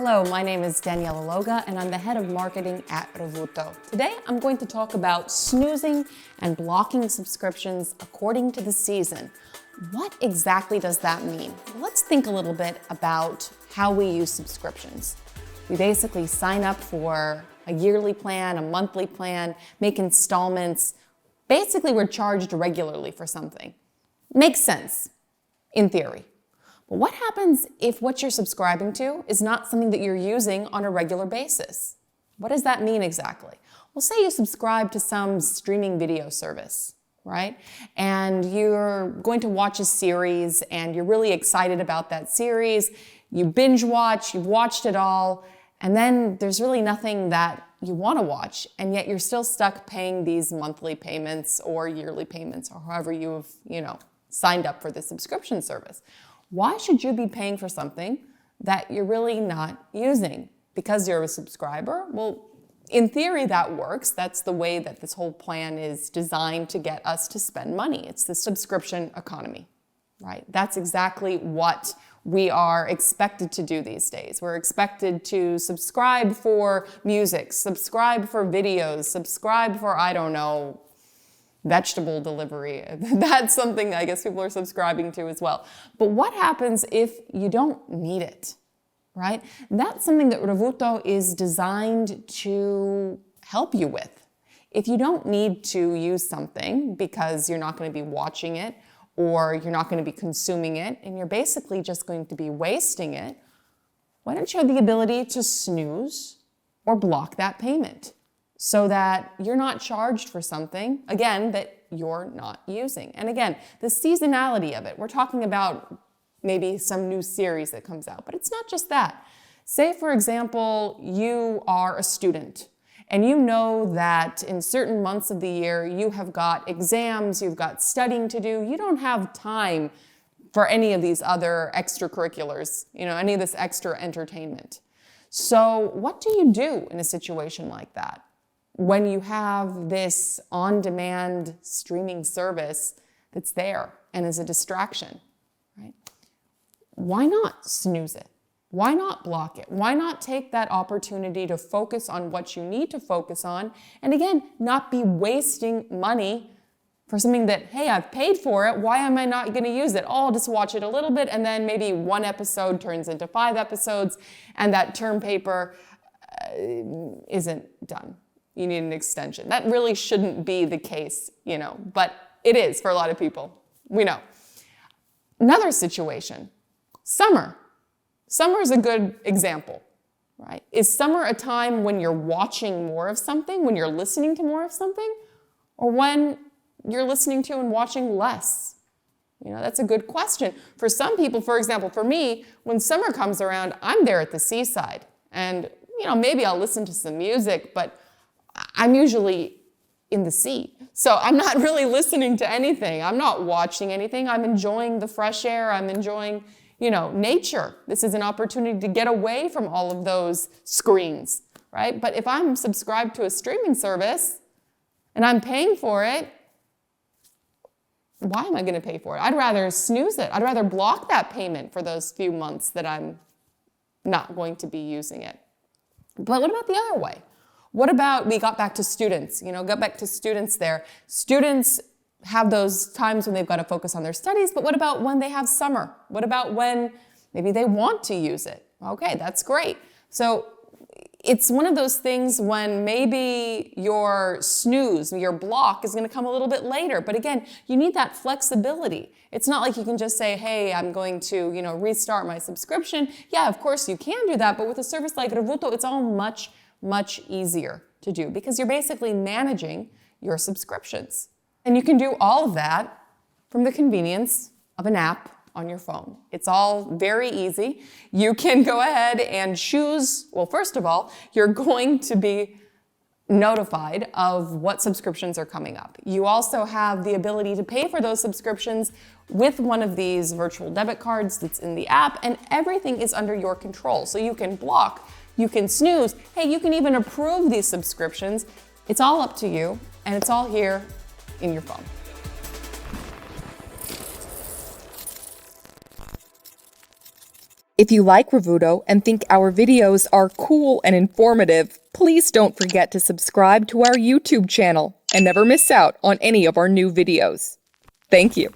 Hello, my name is Daniela Loga and I'm the head of marketing at Revuto. Today I'm going to talk about snoozing and blocking subscriptions according to the season. What exactly does that mean? Let's think a little bit about how we use subscriptions. We basically sign up for a yearly plan, a monthly plan, make installments. Basically, we're charged regularly for something. Makes sense, in theory. But what happens if what you're subscribing to is not something that you're using on a regular basis? What does that mean exactly? Well, say you subscribe to some streaming video service, right? And you're going to watch a series and you're really excited about that series. You binge watch, you've watched it all, and then there's really nothing that you want to watch, and yet you're still stuck paying these monthly payments or yearly payments or however you've, signed up for the subscription service. Why should you be paying for something that you're really not using? Because you're a subscriber? Well, in theory, that works. That's the way that this whole plan is designed to get us to spend money. It's the subscription economy, right? That's exactly what we are expected to do these days. We're expected to subscribe for music, subscribe for videos, subscribe for, vegetable delivery. That's something I guess people are subscribing to as well. But what happens if you don't need it, right? That's something that Revuto is designed to help you with. If you don't need to use something because you're not going to be watching it or you're not going to be consuming it and you're basically just going to be wasting it, why don't you have the ability to snooze or block that payment so that you're not charged for something, again, that you're not using? And again, the seasonality of it, we're talking about maybe some new series that comes out, but it's not just that. Say, for example, you are a student and you know that in certain months of the year, you have got exams, you've got studying to do, you don't have time for any of these other extracurriculars, any of this extra entertainment. So what do you do in a situation like that? When you have this on-demand streaming service that's there and is a distraction, right? Why not snooze it? Why not block it? Why not take that opportunity to focus on what you need to focus on? And again, not be wasting money for something that, hey, I've paid for it. Why am I not going to use it? Oh, I'll just watch it a little bit and then maybe one episode turns into 5 episodes and that term paper isn't done. You need an extension. That really shouldn't be the case, but it is for a lot of people. We know. Another situation, summer. Summer is a good example, right? Is summer a time when you're watching more of something, when you're listening to more of something, or when you're listening to and watching less? That's a good question. For some people, for example, for me, when summer comes around, I'm there at the seaside. And, maybe I'll listen to some music, but I'm usually in the sea. So I'm not really listening to anything. I'm not watching anything. I'm enjoying the fresh air. I'm enjoying, nature. This is an opportunity to get away from all of those screens, right? But if I'm subscribed to a streaming service and I'm paying for it, why am I going to pay for it? I'd rather snooze it. I'd rather block that payment for those few months that I'm not going to be using it. But what about the other way? What about, we got back to students, got back to students there. Students have those times when they've got to focus on their studies, but what about when they have summer? What about when maybe they want to use it? Okay, that's great. So it's one of those things when maybe your snooze, your block is going to come a little bit later. But again, you need that flexibility. It's not like you can just say, hey, I'm going to, restart my subscription. Yeah, of course you can do that. But with a service like Revuto, it's all much easier to do because you're basically managing your subscriptions. And you can do all of that from the convenience of an app on your phone. It's all very easy. You can go ahead and choose, well, first of all, you're going to be notified of what subscriptions are coming up. You also have the ability to pay for those subscriptions with one of these virtual debit cards that's in the app, and everything is under your control. So you can block, you can snooze, hey, you can even approve these subscriptions. It's all up to you, and it's all here in your phone. If you like Revuto and think our videos are cool and informative, please don't forget to subscribe to our YouTube channel and never miss out on any of our new videos. Thank you.